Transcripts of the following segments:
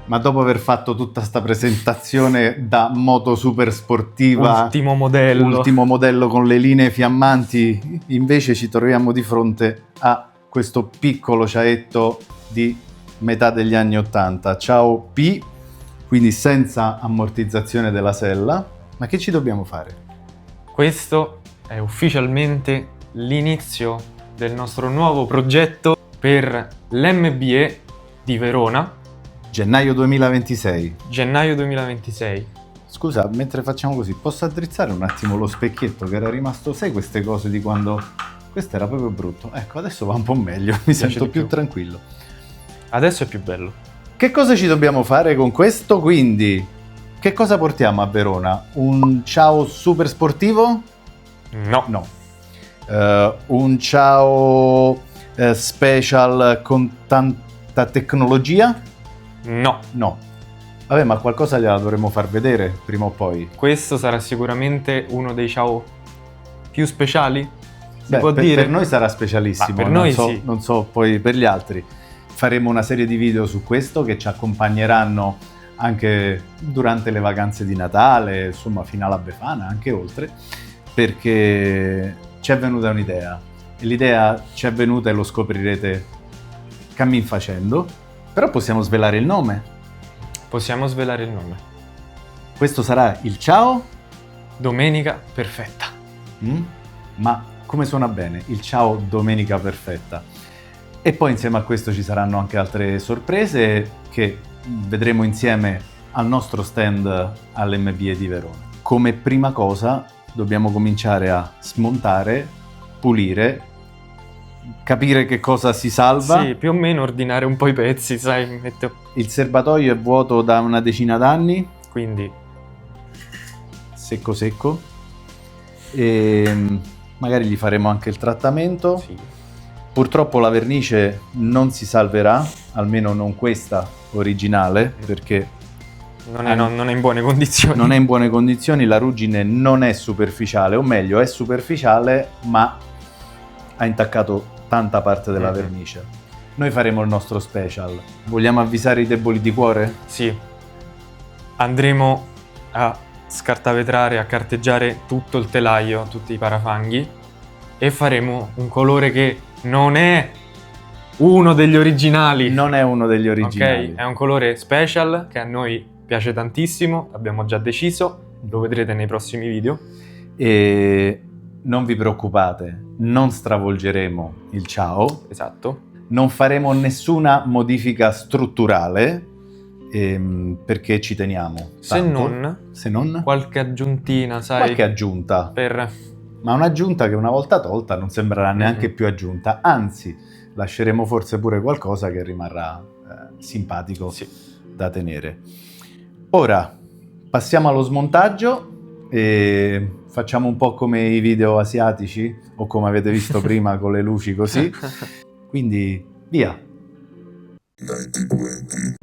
Ma dopo aver fatto tutta sta presentazione da moto super sportiva, ultimo modello con le linee fiammanti, invece ci troviamo di fronte a questo piccolo ciaetto di metà degli anni 80. Ciao P, quindi senza ammortizzazione della sella. Ma che ci dobbiamo fare? Questo è ufficialmente l'inizio del nostro nuovo progetto per l'MBE di Verona. Gennaio 2026. Gennaio 2026. Scusa, mentre facciamo così, posso addrizzare un attimo lo specchietto che era rimasto? Sai queste cose di quando... Questo era proprio brutto. Ecco, adesso va un po' meglio, mi sento più tranquillo. Adesso è più bello. Che cosa ci dobbiamo fare con questo, quindi? Che cosa portiamo a Verona? Un ciao super sportivo? No. No. Un ciao special con tanta tecnologia? No. No. Vabbè, ma qualcosa gliela dovremmo far vedere prima o poi. Questo sarà sicuramente uno dei ciao più speciali? Beh, può dire? Per noi sarà specialissimo, per noi sì. Non so poi per gli altri. Faremo una serie di video su questo che ci accompagneranno anche durante le vacanze di Natale, insomma fino alla Befana, anche oltre, perché ci è venuta un'idea. E l'idea ci è venuta e lo scoprirete cammin facendo. Però possiamo svelare il nome. Possiamo svelare il nome. Questo sarà il ciao Domenica Perfetta. Ma come suona bene? Il ciao Domenica Perfetta. E poi insieme a questo ci saranno anche altre sorprese che vedremo insieme al nostro stand all'MBE di Verona. Come prima cosa dobbiamo cominciare a smontare, pulire, capire che cosa si salva. Sì, più o meno ordinare un po' i pezzi, sai, Il serbatoio è vuoto da una decina d'anni, quindi secco, e magari gli faremo anche il trattamento. sì. Purtroppo la vernice non si salverà, almeno non questa originale, perché non è in buone condizioni. non è in buone condizioni, la ruggine non è superficiale, o meglio è superficiale ma ha intaccato tanta parte della vernice. Noi faremo il nostro special. Vogliamo avvisare i deboli di cuore? Sì. Andremo a scartavetrare, a carteggiare tutto il telaio, tutti i parafanghi, e faremo un colore che non è uno degli originali. Non è uno degli originali. Ok, è un colore special che a noi piace tantissimo, abbiamo già deciso, lo vedrete nei prossimi video. E non vi preoccupate, non stravolgeremo il ciao. Esatto. Non faremo nessuna modifica strutturale perché ci teniamo tanto. Se non qualche aggiuntina, sai. Qualche aggiunta. Ma un'aggiunta che una volta tolta non sembrerà neanche più aggiunta, anzi lasceremo forse pure qualcosa che rimarrà simpatico da tenere. Ora passiamo allo smontaggio e facciamo un po' come i video asiatici o come avete visto prima con le luci così. Quindi via. 90-20.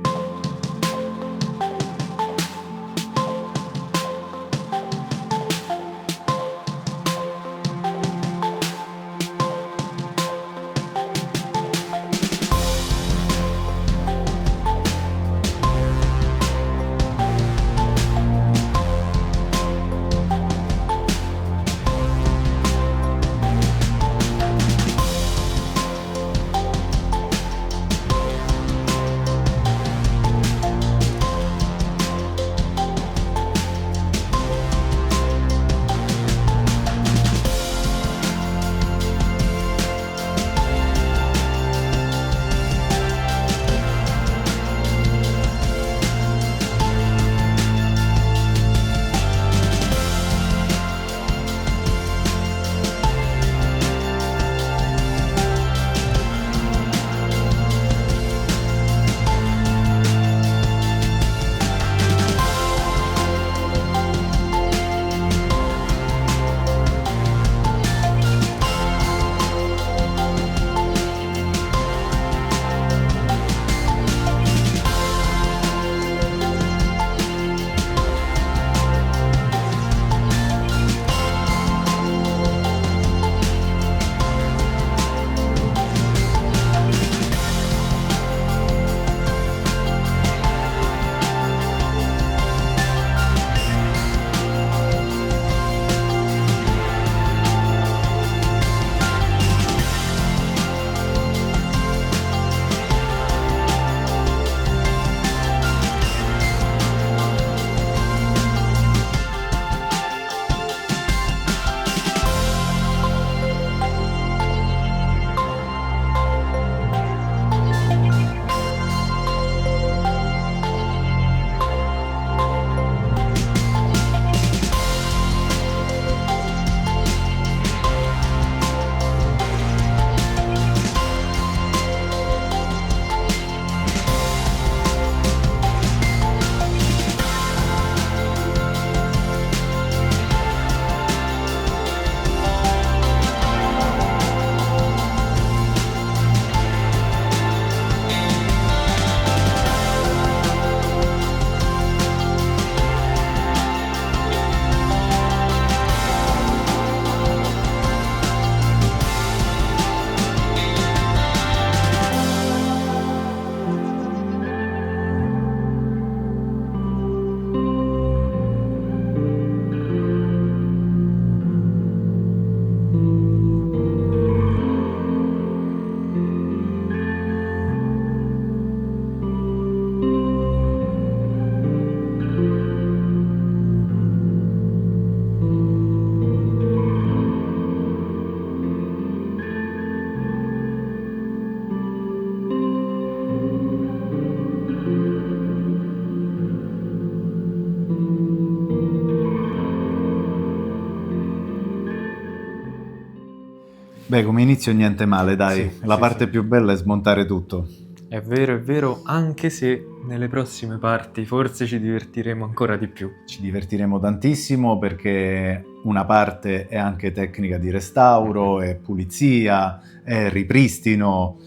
Beh, come inizio niente male, dai. Sì, La sì, parte sì. più bella è smontare tutto. È vero, anche se nelle prossime parti forse ci divertiremo ancora di più. Ci divertiremo tantissimo perché una parte è anche tecnica di restauro, è pulizia, è ripristino,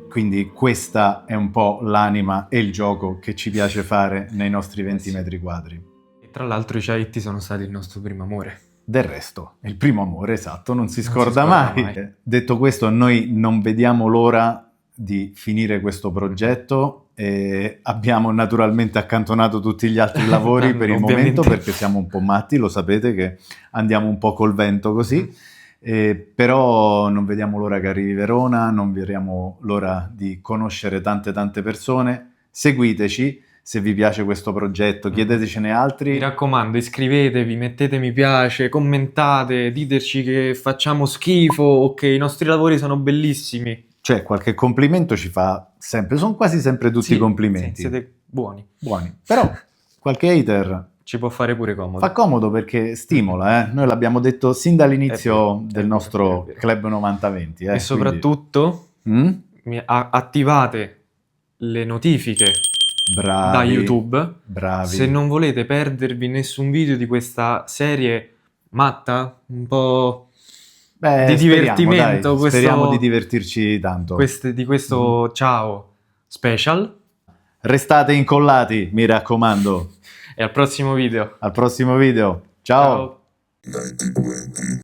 quindi questa è un po' l'anima e il gioco che ci piace fare nei nostri 20 Sì. metri quadri. E tra l'altro i Chaetti sono stati il nostro primo amore. Del resto, il primo amore, esatto, non si Non si scorda scorda mai. mai. Detto questo, noi non vediamo l'ora di finire questo progetto e abbiamo naturalmente accantonato tutti gli altri lavori per il Ovviamente. momento perché siamo un po' matti, lo sapete che andiamo un po' col vento così, però non vediamo l'ora che arrivi Verona, non vediamo l'ora di conoscere tante persone. Seguiteci. Se vi piace questo progetto, chiedetecene Mi altri. raccomando, iscrivetevi, mettete mi piace, commentate, diteci che facciamo schifo o che i nostri lavori sono bellissimi. Cioè, qualche complimento ci fa sempre, sono quasi sempre tutti Sì, complimenti. sì, siete buoni. Buoni. Però qualche hater Ci può fare pure comodo. fa comodo perché stimola, Noi l'abbiamo detto sin dall'inizio È del vero, nostro è vero. Club 90-20. E soprattutto attivate le notifiche Bravi, da YouTube bravi. se non volete perdervi nessun video di questa serie matta, un po' Beh, di speriamo, divertimento, dai, speriamo di divertirci tanto. di questo ciao special. Restate incollati, mi raccomando. E al prossimo video. Al prossimo video. Ciao. Ciao.